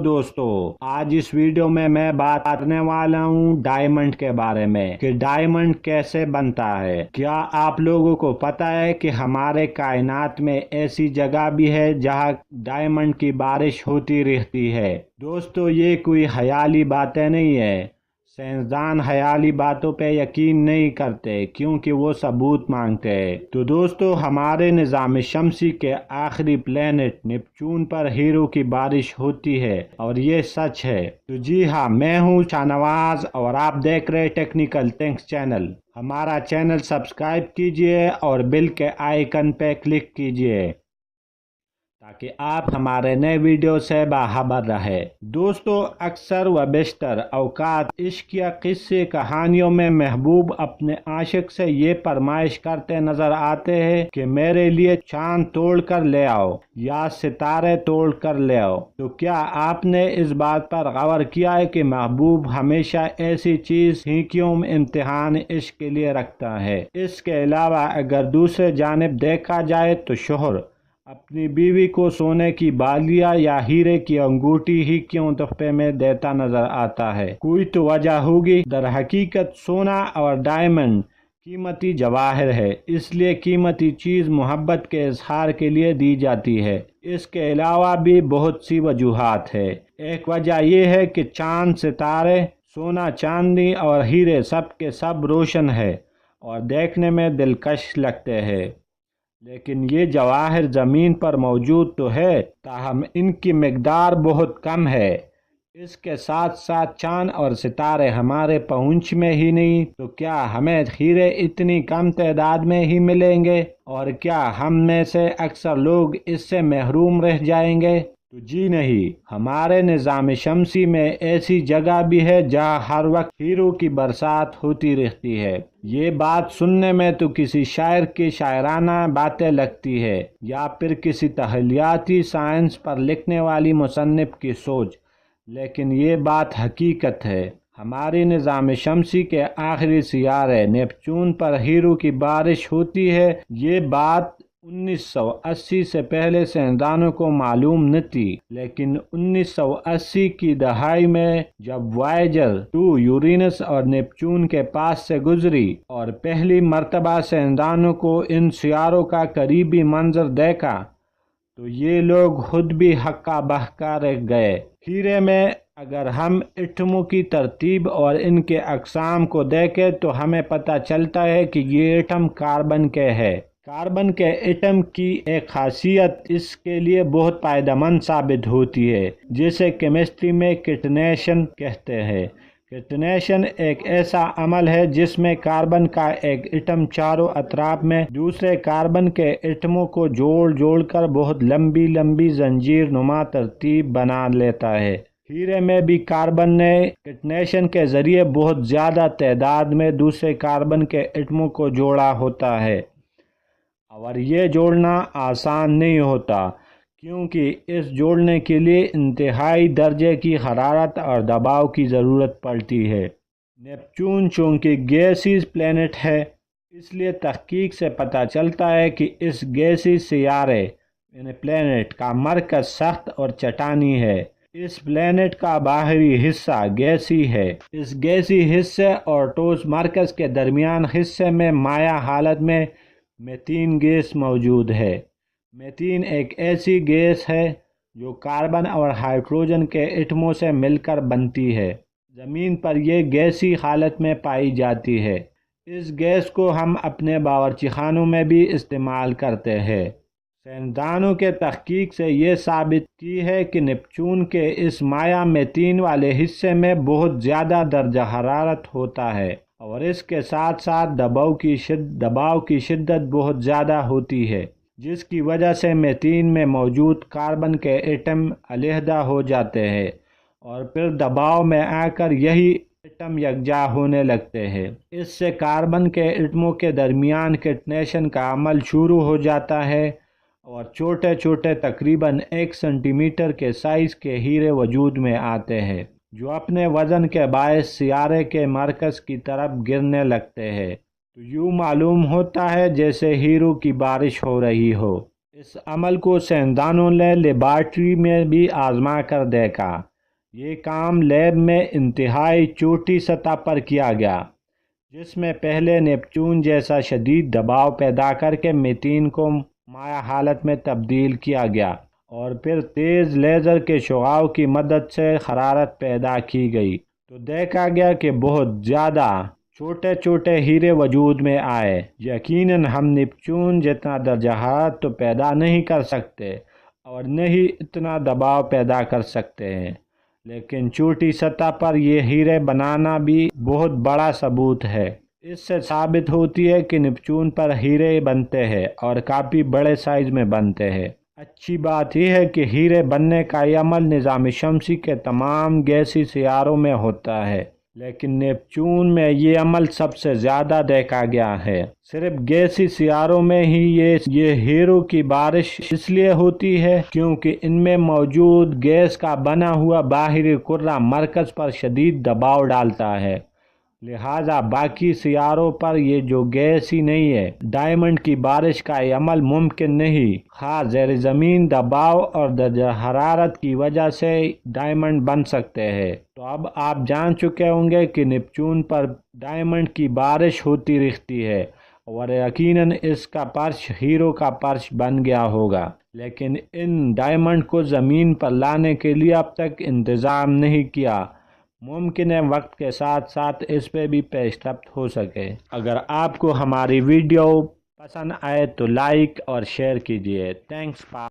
दोस्तों, आज इस वीडियो में मैं बात करने वाला हूँ डायमंड के बारे में कि डायमंड कैसे बनता है। क्या आप लोगों को पता है कि हमारे कायनात में ऐसी जगह भी है जहाँ डायमंड की बारिश होती रहती है। दोस्तों, ये कोई ख्याली बातें नहीं है। साइंसदान ख्याली बातों पे यकीन नहीं करते क्योंकि वो सबूत मांगते हैं। तो दोस्तों, हमारे निज़ाम शमसी के आखिरी प्लेनेट नेपच्यून पर हीरो की बारिश होती है और ये सच है। तो जी हाँ, मैं हूँ शाहनवाज और आप देख रहे टेक्निकल थिंग्स चैनल। हमारा चैनल सब्सक्राइब कीजिए और बेल के आइकन पे क्लिक कीजिए ताकि आप हमारे नए वीडियो से बाखबर रहे। दोस्तों, अक्सर व बेशतर औकात इश्क या किस्से कहानियों में महबूब अपने आशिक से ये फरमाइश करते नजर आते हैं कि मेरे लिए चांद तोड़ कर ले आओ या सितारे तोड़ कर ले आओ। तो क्या आपने इस बात पर गौर किया है कि महबूब हमेशा ऐसी चीज ही क्यों इम्तिहान इश्क के लिए रखता है? इसके अलावा अगर दूसरे जानिब देखा जाए तो शोहर अपनी बीवी को सोने की बालियां या हीरे की अंगूठी ही क्यों तोहफे में देता नजर आता है? कोई तो वजह होगी। दर हकीकत सोना और डायमंड कीमती जवाहर है, इसलिए कीमती चीज़ मोहब्बत के इजहार के लिए दी जाती है। इसके अलावा भी बहुत सी वजूहात है। एक वजह यह है कि चांद, सितारे, सोना, चांदी और हीरे सब के सब रोशन है और देखने में दिलकश लगते हैं, लेकिन ये जवाहर ज़मीन पर मौजूद तो है, ताहम इनकी मिकदार बहुत कम है। इसके साथ साथ चांद और सितारे हमारे पहुंच में ही नहीं, तो क्या हमें हीरे इतनी कम तादाद में ही मिलेंगे? और क्या हम में से अक्सर लोग इससे महरूम रह जाएंगे? तो जी नहीं, हमारे निज़ाम शमसी में ऐसी जगह भी है जहाँ हर वक्त हीरो की बरसात होती रहती है। ये बात सुनने में तो किसी शायर की शायराना बातें लगती है या फिर किसी तहलियाती साइंस पर लिखने वाली मुसन्निफ की सोच, लेकिन ये बात हकीकत है। हमारी निज़ाम शमसी के आखिरी सियारे नेपच्यून पर हीरो की बारिश होती है। ये बात 1980 से पहले साइंसदानों को मालूम न थी, लेकिन 1980 की दहाई में जब वायेजर 2 यूरेनस और नेपच्यून के पास से गुजरी और पहली मर्तबा साइंसदानों को इन सियारों का करीबी मंजर देखा, तो ये लोग खुद भी हक्का बहका रह गए। हीरे में अगर हम एटमों की तरतीब और इनके अक़साम को देखें तो हमें पता चलता है कि ये एटम कार्बन के है। कार्बन के एटम की एक खासियत इसके लिए बहुत फायदेमंद साबित होती है, जिसे केमिस्ट्री में किटनेशन कहते हैं। किटनेशन एक ऐसा अमल है जिसमें कार्बन का एक एटम चारों अतराफ में दूसरे कार्बन के एटमों को जोड़ कर बहुत लंबी लंबी जंजीर नुमा तरतीब बना लेता है। हीरे में भी कार्बन ने किटनेशन के जरिए बहुत ज़्यादा तादाद में दूसरे कार्बन के एटमों को जोड़ा होता है, और ये जोड़ना आसान नहीं होता क्योंकि इस जोड़ने के लिए इंतहाई दर्जे की हरारत और दबाव की ज़रूरत पड़ती है। नेपच्यून चूँकि गैसीज प्लैनेट है, इसलिए तहकीक से पता चलता है कि इस गैसी सियारे यानी प्लैनेट का मरकज़ सख्त और चट्टानी है। इस प्लैनेट का बाहरी हिस्सा गैसी है। इस गैसी हिस्से और ठोस मरकज़ के दरमियान हिस्से में माया हालत में मीथेन गैस मौजूद है। मीथेन एक ऐसी गैस है जो कार्बन और हाइड्रोजन के एटमों से मिलकर बनती है। ज़मीन पर यह गैसी हालत में पाई जाती है। इस गैस को हम अपने बावर्ची खानों में भी इस्तेमाल करते हैं। साइंसदानों के तहकीक से ये साबित की है कि नेपच्यून के इस माया मीथेन वाले हिस्से में बहुत ज़्यादा दर्जा हरारत होता है और इसके साथ साथ दबाव की शिद्दत बहुत ज़्यादा होती है, जिसकी वजह से मीथेन में मौजूद कार्बन के एटम अलहदा हो जाते हैं और फिर दबाव में आकर यही एटम यकजा होने लगते हैं। इससे कार्बन के एटमों के दरमियान किटनेशन का अमल शुरू हो जाता है और छोटे छोटे तकरीबन 1 सेंटीमीटर के साइज़ के हीरे वजूद में आते हैं, जो अपने वज़न के बायस सियारे के मरकज़ की तरफ गिरने लगते हैं। तो यूँ मालूम होता है जैसे हीरो की बारिश हो रही हो। इस अमल को साइंसदानों ने लेबॉरेटरी में भी आजमा कर देखा। یہ کام لیب میں انتہائی چھوٹی سطح پر کیا گیا، جس میں پہلے نیپچون جیسا شدید دباؤ پیدا کر کے میتین کو مائع حالت میں تبدیل کیا گیا، اور پھر تیز لیزر کے شعاعوں کی مدد سے حرارت پیدا کی گئی تو دیکھا گیا کہ بہت زیادہ چھوٹے چھوٹے ہیرے وجود میں آئے۔ یقیناً ہم نیپچون جتنا درجہ حرارت تو پیدا نہیں کر سکتے اور نہ ہی اتنا دباؤ پیدا کر سکتے ہیں، لیکن چھوٹی سطح پر یہ ہیرے بنانا بھی بہت بڑا ثبوت ہے۔ اس سے ثابت ہوتی ہے کہ نیپچون پر ہیرے بنتے ہیں اور کافی بڑے سائز میں بنتے ہیں۔ اچھی بات یہ ہے کہ ہیرے بننے کا یہ عمل نظام شمسی کے تمام گیسی سیاروں میں ہوتا ہے، لیکن نیپچون میں یہ عمل سب سے زیادہ دیکھا گیا ہے۔ صرف گیسی سیاروں میں ہی یہ ہیروں کی بارش اس لیے ہوتی ہے کیونکہ ان میں موجود گیس کا بنا ہوا باہری کرہ مرکز پر شدید دباؤ ڈالتا ہے، لہٰذا باقی سیاروں پر یہ جو گیس ہی نہیں ہے، ڈائمنڈ کی بارش کا یہ عمل ممکن نہیں۔ خاص زیر زمین دباؤ اور درجہ حرارت کی وجہ سے ڈائمنڈ بن سکتے ہیں۔ تو اب آپ جان چکے ہوں گے کہ نیپچون پر ڈائمنڈ کی بارش ہوتی رہتی ہے، اور یقیناً اس کا فرش ہیرو کا فرش بن گیا ہوگا، لیکن ان ڈائمنڈ کو زمین پر لانے کے لیے اب تک انتظام نہیں کیا۔ ممکن ہے وقت کے ساتھ ساتھ اس پہ بھی پیش رفت ہو سکے۔ اگر آپ کو ہماری ویڈیو پسند آئے تو لائک اور شیئر کیجیے۔ Thanks for